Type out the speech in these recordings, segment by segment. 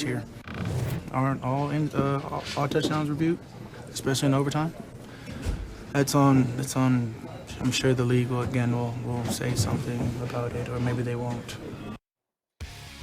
here. Aren't all touchdowns reviewed, especially in overtime? That's on. I'm sure the league will say something about it, or maybe they won't.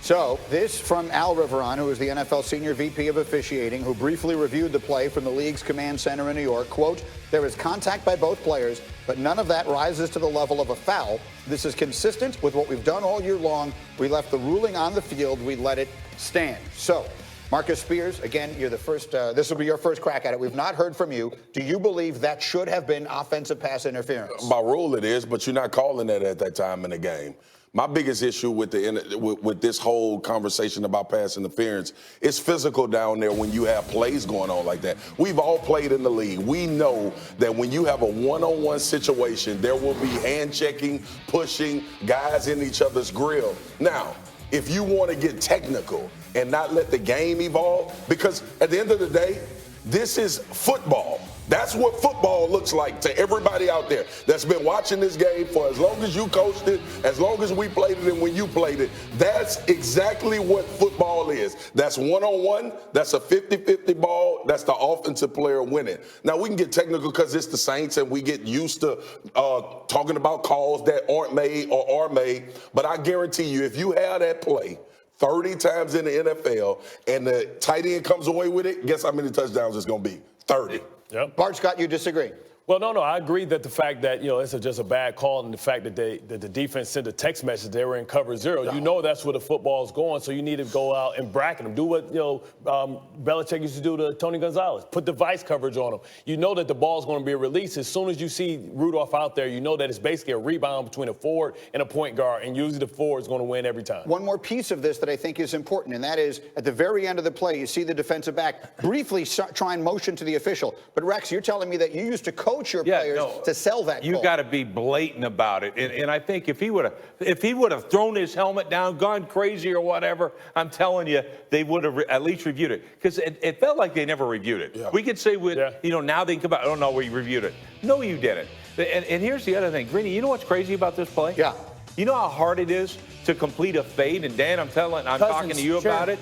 So this from Al Riveron, who is the NFL Senior VP of Officiating, who briefly reviewed the play from the league's command center in New York. Quote, there is contact by both players, but none of that rises to the level of a foul. This is consistent with what we've done all year long. We left the ruling on the field. We let it stand. So, Marcus Spears, again, you're the first. This will be your first crack at it. We've not heard from you. Do you believe that should have been offensive pass interference? By rule it is, but you're not calling that at that time in the game. My biggest issue with this whole conversation about pass interference is physical down there when you have plays going on like that. We've all played in the league. We know that when you have a one-on-one situation, there will be hand-checking, pushing, guys in each other's grill. Now, if you want to get technical and not let the game evolve, because at the end of the day, this is football. That's what football looks like to everybody out there that's been watching this game for as long as you coached it, as long as we played it and when you played it. That's exactly what football is. That's one-on-one. That's a 50-50 ball. That's the offensive player winning. Now, we can get technical because it's the Saints and we get used to talking about calls that aren't made or are made. But I guarantee you, if you have that play 30 times in the NFL and the tight end comes away with it, guess how many touchdowns it's going to be? 30. Yep. Bart Scott, you disagree? Well, no, I agree that the fact that, it's just a bad call and the fact that the defense sent a text message they were in cover zero. No. You know that's where the football's going, so you need to go out and bracket them. Do what, Belichick used to do to Tony Gonzalez. Put the vice coverage on him. You know that the ball's going to be released. As soon as you see Rudolph out there, you know that it's basically a rebound between a forward and a point guard, and usually the forward is going to win every time. One more piece of this that I think is important, and that is at the very end of the play, you see the defensive back briefly try and motion to the official. But, Rex, you're telling me that you used to coach your players to sell that You got to be blatant about it. And I think if he would have thrown his helmet down, gone crazy or whatever, I'm telling you, they would have at least reviewed it. Because it felt like they never reviewed it. Yeah. We could say, now they can come out, oh, no, we reviewed it. No, you didn't. And here's the other thing. Greeny, you know what's crazy about this play? Yeah. You know how hard it is to complete a fade? And, Dan, I'm talking to you about it.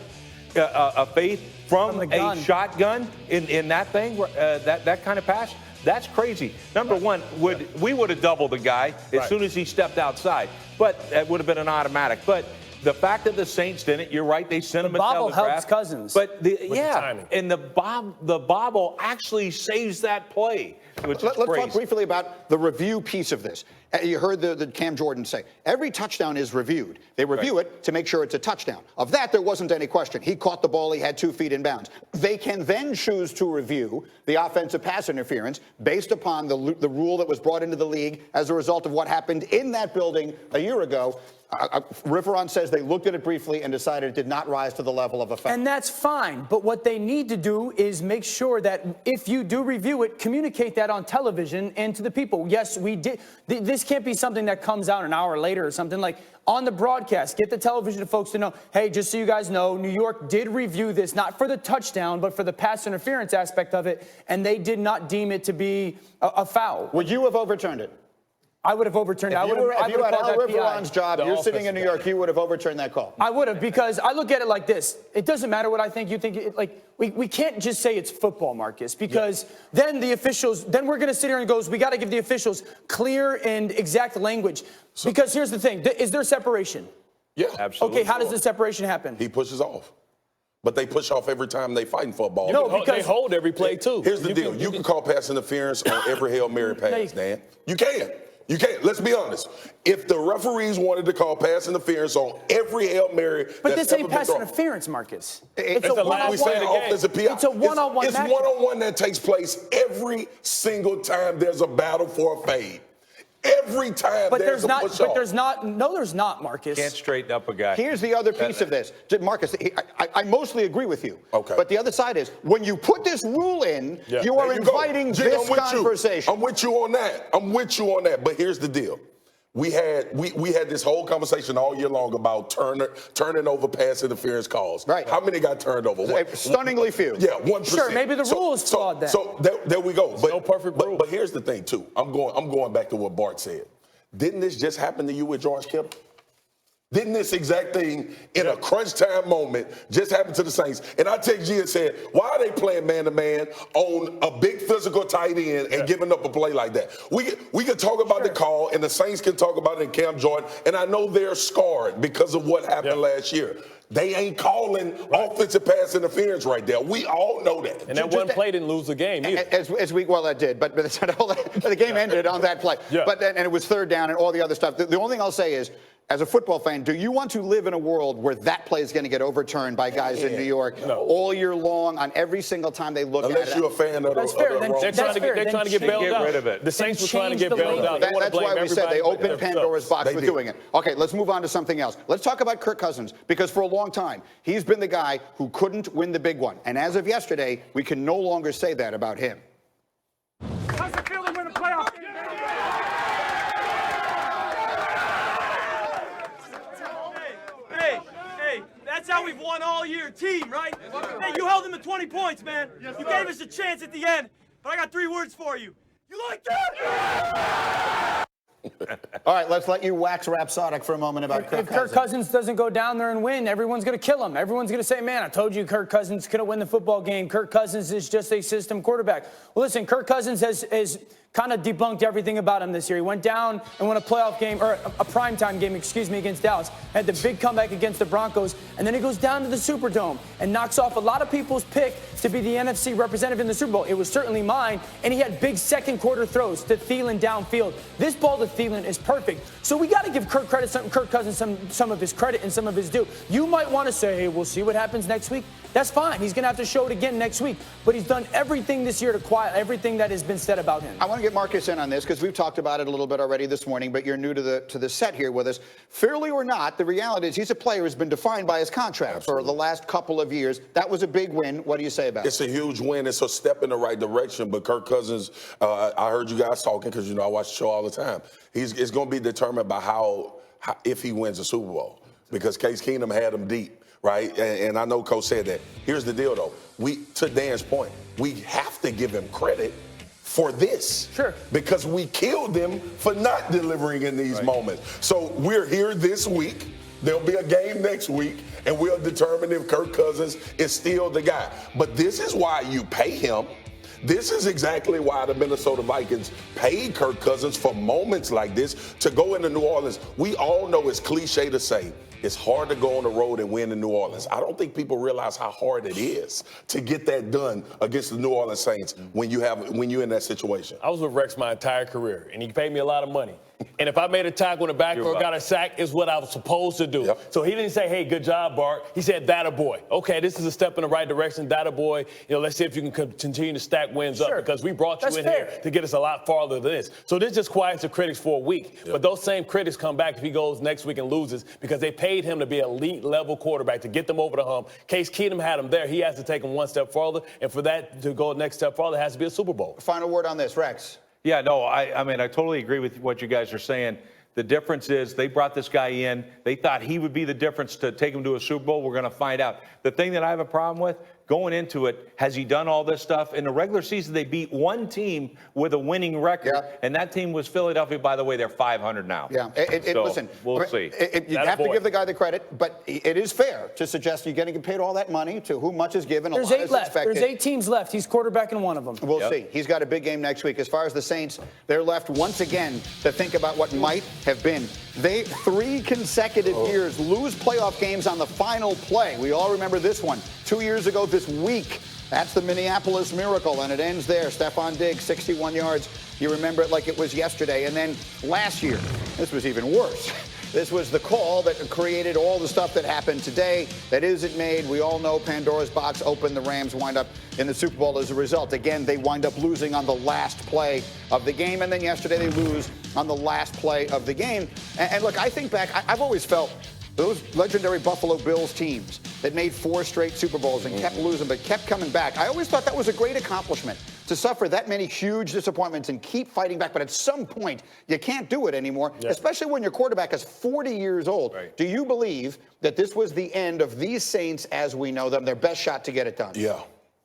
A fade from a shotgun in that thing, that kind of pass? That's crazy. Number one, we would have doubled the guy as soon as he stepped outside. But that would have been an automatic. But the fact that the Saints didn't, you're right, they sent him a telegraph. Bobble helps Cousins. But and the bobble actually saves that play. Let's talk briefly about the review piece of this. You heard the Cam Jordan say, every touchdown is reviewed. They review it to make sure it's a touchdown. Of that, there wasn't any question. He caught the ball. He had 2 feet in bounds. They can then choose to review the offensive pass interference based upon the rule that was brought into the league as a result of what happened in that building a year ago. Riveron says they looked at it briefly and decided it did not rise to the level of a foul. And that's fine. But what they need to do is make sure that if you do review it, communicate that on television and to the people. Yes, we did. This can't be something that comes out an hour later or something. Like on the broadcast, get the television folks to know, hey, just so you guys know, New York did review this, not for the touchdown, but for the pass interference aspect of it, and they did not deem it to be a foul. Would you have overturned it? I would have overturned it. If you had Al Riveron's job, you're sitting in New York, you would have overturned that call. I would have, because I look at it like this. It doesn't matter what I think. You think, we can't just say it's football, Marcus, because then the officials, then we're going to sit here and go, we got to give the officials clear and exact language. Because here's the thing. Is there separation? Yeah, absolutely. Okay, how does the separation happen? He pushes off. But they push off every time they fighting for a ball. No, because they hold every play, too. Here's the deal. You can call pass interference on every Hail Mary pass, Dan. You can. You can't. Let's be honest. If the referees wanted to call pass interference on every Hail Mary, but this ain't pass interference, Marcus. It's a one-on-one. It's a one-on-one. It's one-on-one that takes place every single time there's a battle for a fade. Every time there's a push-off. But there's not. No, there's not, Marcus. Can't straighten up a guy. Here's the other piece of this. Marcus, I mostly agree with you. Okay. But the other side is, when you put this rule in, you are inviting this conversation. I'm with you on that. But here's the deal. We had this whole conversation all year long about turning over pass interference calls. Right. How many got turned over? Stunningly few. Yeah, 1%. Sure, maybe the rule is flawed then. So there we go. No perfect rule. But here's the thing too. I'm going back to what Bart said. Didn't this just happen to you with George Kittle? Didn't this exact thing in a crunch time moment just happen to the Saints? And I text G and said, why are they playing man-to-man on a big physical tight end and giving up a play like that? We can talk about the call, and the Saints can talk about it in Cam Jordan, and I know they're scarred because of what happened last year. They ain't calling offensive pass interference right there. We all know that. And that one play didn't lose the game either. Well, that did, but the game ended on that play. Yeah. And it was third down and all the other stuff. The only thing I'll say is, as a football fan, do you want to live in a world where that play is going to get overturned by guys in New York all year long on every single time they look at it? Unless you're a fan of That's fair. They're trying to get bailed out. Rid of it. The Saints were trying to get bailed out. That's why we said they opened Pandora's box with doing it. Okay, let's move on to something else. Let's talk about Kirk Cousins, because for a long time, he's been the guy who couldn't win the big one. And as of yesterday, we can no longer say that about him. How's it feel to win a playoff game? Hey, that's how we've won all year, team, right? Hey, you held them to 20 points, man. You gave us a chance at the end, but I got 3 words for you. You like that? All right, let's let you wax rhapsodic for a moment about Kirk Cousins. If Kirk Cousins doesn't go down there and win, everyone's going to kill him. Everyone's going to say, man, I told you Kirk Cousins couldn't win the football game. Kirk Cousins is just a system quarterback. Well, listen, Kirk Cousins has kind of debunked everything about him this year. He went down and won a playoff game, or a primetime game, against Dallas. Had the big comeback against the Broncos, and then he goes down to the Superdome and knocks off a lot of people's pick to be the NFC representative in the Super Bowl. It was certainly mine, and he had big second quarter throws to Thielen downfield. This ball to Thielen is perfect. So we got to give Kirk Cousins some of his credit and some of his due. You might want to say, hey, we'll see what happens next week. That's fine. He's going to have to show it again next week. But he's done everything this year to quiet everything that has been said about him. I want to get Marcus in on this because we've talked about it a little bit already this morning, but you're new to the set here with us. Fairly or not, the reality is he's a player who's been defined by his contract for the last couple of years. That was a big win. What do you say about it? It's a huge win. It's a step in the right direction. But Kirk Cousins, I heard you guys talking because, I watch the show all the time. It's going to be determined by how if he wins the Super Bowl, because Case Keenum had him deep. Right, and I know Coach said that. Here's the deal, though. To Dan's point, we have to give him credit for this. Sure. Because we killed him for not delivering in these moments. So we're here this week. There'll be a game next week, and we'll determine if Kirk Cousins is still the guy. But this is why you pay him. This is exactly why the Minnesota Vikings paid Kirk Cousins for moments like this to go into New Orleans. We all know it's cliche to say it's hard to go on the road and win in New Orleans. I don't think people realize how hard it is to get that done against the New Orleans Saints when you're in that situation. I was with Rex my entire career, and he paid me a lot of money. And if I made a tackle in the back or got a sack, it's what I was supposed to do. Yep. So he didn't say, hey, good job, Bart. He said, that a boy. Okay, this is a step in the right direction. That a boy. Let's see if you can continue to stack wins up, because we brought you here to get us a lot farther than this. So this just quiets the critics for a week. But those same critics come back if he goes next week and loses, because they paid him to be an elite level quarterback to get them over the hump. Case Keenum had him there. He has to take him one step farther. And for that to go next step farther, it has to be a Super Bowl. Final word on this, Rex. Yeah, no, I mean, I totally agree with what you guys are saying. The difference is they brought this guy in. They thought he would be the difference to take him to a Super Bowl. We're going to find out. The thing that I have a problem with, going into it, has he done all this stuff? In the regular season, they beat one team with a winning record, and that team was Philadelphia. By the way, they're 500 now. Yeah, so listen, we'll see. You have to give the guy the credit, but it is fair to suggest you're going to get paid all that money to whom much is given. There's 8 left. There's 8 teams left. He's quarterbacking one of them. We'll see. He's got a big game next week. As far as the Saints, they're left once again to think about what might have been. They 3 consecutive years lose playoff games on the final play. We all remember this one 2 years ago this week. That's the Minneapolis Miracle, and it ends there. Stephon Diggs, 61 yards. You remember it like it was yesterday. And then last year, this was even worse. This was the call that created all the stuff that happened today that isn't made. We all know Pandora's box opened. The Rams wind up in the Super Bowl as a result. Again, they wind up losing on the last play of the game. And then yesterday they lose on the last play of the game. And look, I think back, I've always felt those legendary Buffalo Bills teams that made 4 straight Super Bowls and kept losing but kept coming back. I always thought that was a great accomplishment, to suffer that many huge disappointments and keep fighting back. But at some point, you can't do it anymore, especially when your quarterback is 40 years old. Right. Do you believe that this was the end of these Saints as we know them, their best shot to get it done? Yeah.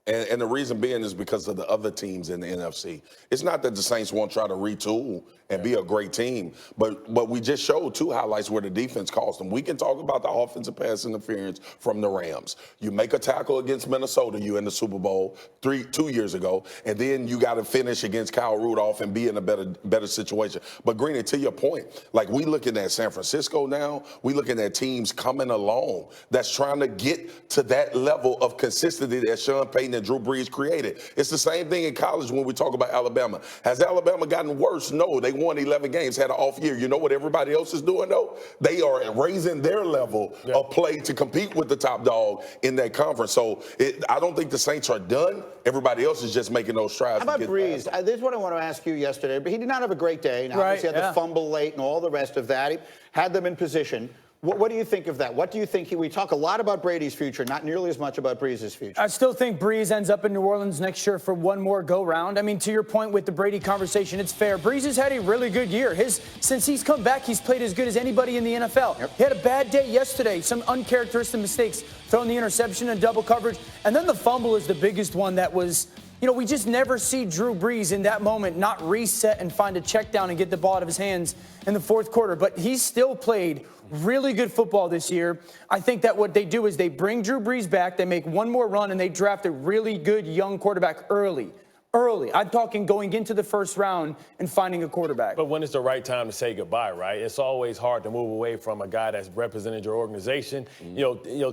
And the reason being is because of the other teams in the NFC. It's not that the Saints won't try to retool and be a great team, but we just showed 2 highlights where the defense cost them. We can talk about the offensive pass interference from the Rams. You make a tackle against Minnesota, you in the Super Bowl 2 years ago, and then you got to finish against Kyle Rudolph and be in a better situation. But Greeny, to your point, like we looking at San Francisco now, we looking at teams coming along that's trying to get to that level of consistency that Sean Payton and Drew Brees created. It's the same thing in college when we talk about Alabama. Has Alabama gotten worse? No, they won 11 games, had an off year. You know what everybody else is doing, though? They are raising their level of play to compete with the top dog in that conference. So I don't think the Saints are done. Everybody else is just making those strides. How about Brees? This is what I want to ask you yesterday. But he did not have a great day. Now, obviously, he had the fumble late and all the rest of that. He had them in position. What do you think of that? What do you think? We talk a lot about Brady's future, not nearly as much about Brees' future. I still think Brees ends up in New Orleans next year for one more go-round. I mean, to your point with the Brady conversation, it's fair. Brees has had a really good year. Since he's come back, he's played as good as anybody in the NFL. He had a bad day yesterday, some uncharacteristic mistakes, throwing the interception and double coverage. And then the fumble is the biggest one that was, we just never see Drew Brees in that moment not reset and find a check down and get the ball out of his hands in the fourth quarter. But he's still played really good football this year. I think that what they do is they bring Drew Brees back, they make one more run, and they draft a really good young quarterback early. I'm talking going into the first round and finding a quarterback. But when is the right time to say goodbye, right? It's always hard to move away from a guy that's represented your organization.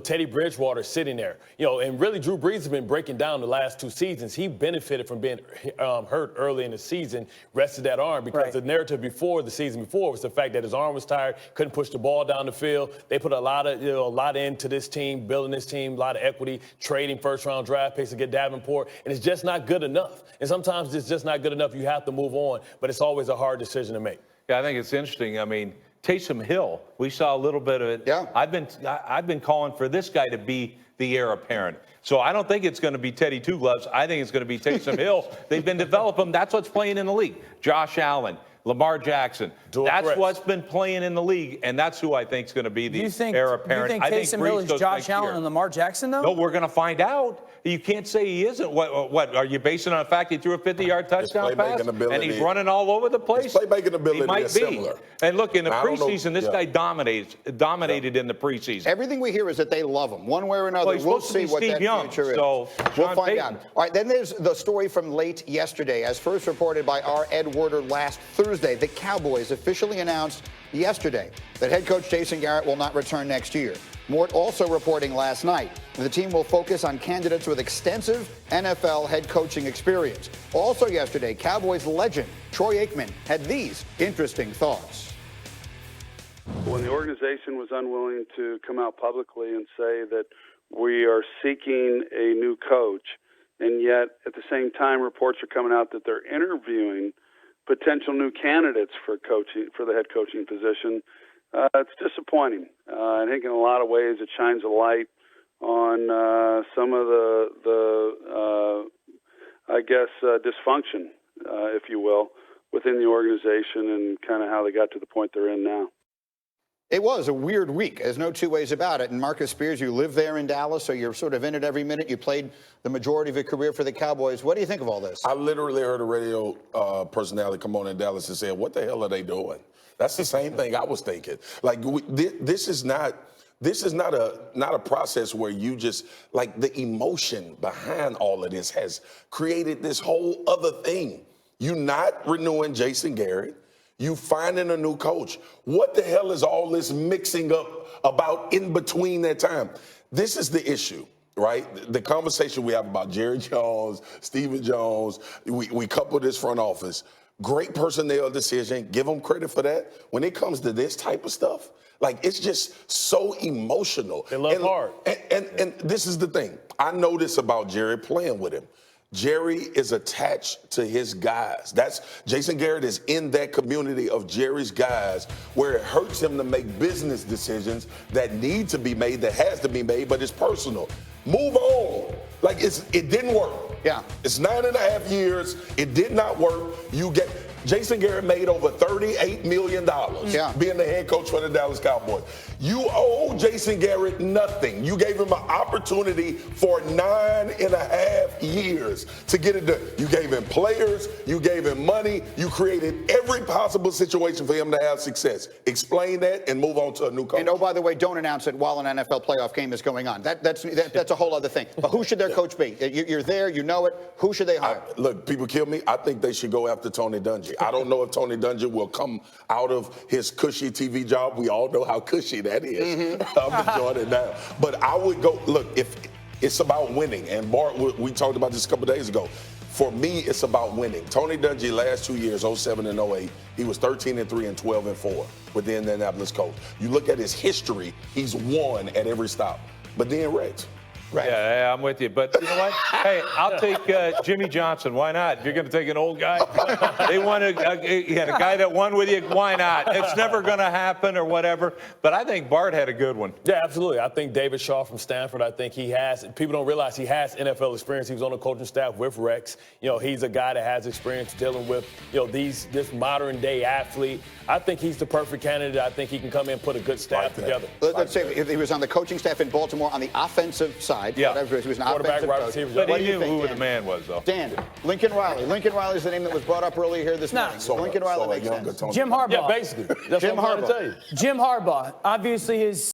Teddy Bridgewater's sitting there. And really Drew Brees has been breaking down the last 2 seasons. He benefited from being hurt early in the season, rested that arm, because the narrative before the season before was the fact that his arm was tired, couldn't push the ball down the field. They put a lot into this team, building this team, a lot of equity, trading first-round draft picks to get Davenport, and it's just not good enough. And sometimes it's just not good enough. You have to move on, but it's always a hard decision to make. Yeah, I think it's interesting. I mean, Taysom Hill, we saw a little bit of it. Yeah. I've been calling for this guy to be the heir apparent. So I don't think it's going to be Teddy Two Gloves. I think it's going to be Taysom Hill. They've been developing. That's what's playing in the league. Josh Allen, Lamar Jackson. That's what's been playing in the league, and that's who I think is going to be the heir apparent. You think Taysom Hill is Josh Allen and Lamar Jackson, though? No, we're going to find out. You can't say he isn't. What are you basing on the fact he threw a 50-yard touchdown pass and he's running all over the place? His playmaking ability is similar. And look, in the preseason, this guy dominated in the preseason. Everything we hear is that they love him, one way or another. Well, we'll see what that future is. So we'll find out. All right, then there's the story from late yesterday, as first reported by our Ed Werder last Thursday. The Cowboys officially announced yesterday that head coach Jason Garrett will not return next year. Mort also reporting last night that the team will focus on candidates with extensive NFL head coaching experience. Also yesterday, Cowboys legend Troy Aikman had these interesting thoughts. When the organization was unwilling to come out publicly and say that we are seeking a new coach, and yet at the same time reports are coming out that they're interviewing potential new candidates for the head coaching position, it's disappointing. I think in a lot of ways it shines a light on some of the dysfunction, if you will, within the organization and kind of how they got to the point they're in now. It was a weird week. There's no two ways about it. And Marcus Spears, you live there in Dallas, so you're sort of in it every minute. You played the majority of your career for the Cowboys. What do you think of all this? I literally heard a radio personality come on in Dallas and say, what the hell are they doing? That's the same thing I was thinking. Like, this is not a process where you just, like, the emotion behind all of this has created this whole other thing. You not renewing Jason Garrett. You finding a new coach. What the hell is all this mixing up about in between that time? This is the issue, right? The conversation we have about Jerry Jones, Stephen Jones, we couple this front office. Great personnel decision. Give them credit for that. When it comes to this type of stuff, like, it's just so emotional. They love hard. And this is the thing. I know this about Jerry playing with him. Jerry is attached to his guys. Jason Garrett is in that community of Jerry's guys where it hurts him to make business decisions that need to be made, that has to be made, but it's personal. Move on. Like, it didn't work. Yeah. It's 9.5 years. It did not work. Jason Garrett made over $38 million being the head coach for the Dallas Cowboys. You owe Jason Garrett nothing. You gave him an opportunity for 9.5 years to get it done. You gave him players, you gave him money, you created every possible situation for him to have success. Explain that and move on to a new coach. And oh, by the way, don't announce it while an NFL playoff game is going on. That's a whole other thing. But who should their coach be? You're there, you know it. Who should they hire? Look, people kill me. I think they should go after Tony Dungy. I don't know if Tony Dungy will come out of his cushy TV job. We all know how cushy that is. I'm enjoying it now. But I would go, look, if it's about winning, and Bart, we talked about this a couple days ago. For me, it's about winning. Tony Dungy, last 2 years, 07 and 08, he was 13-3 and 12-4 with the Indianapolis Colts. You look at his history, he's won at every stop. But then Rex. Right. Yeah, I'm with you. But you know what? Hey, I'll take Jimmy Johnson. Why not? If you're going to take an old guy, they want a guy that won with you. Why not? It's never going to happen or whatever. But I think Bart had a good one. Yeah, absolutely. I think David Shaw from Stanford, I think he has, people don't realize he has NFL experience. He was on the coaching staff with Rex. You know, he's a guy that has experience dealing with, you know, this modern day athlete. I think he's the perfect candidate. I think he can come in and put a good staff together. Let's say if he was on the coaching staff in Baltimore on the offensive side. Yeah. Whatever, he was an Quarterback, offensive wide coach. receiver. But he knew who the man was, though. Dan, Lincoln Riley. Lincoln Riley is the name that was brought up earlier here this morning. Lincoln Riley makes sense. Jim Harbaugh. Yeah, basically. That's Jim what I'm trying to Harbaugh. tell you. Jim Harbaugh, obviously his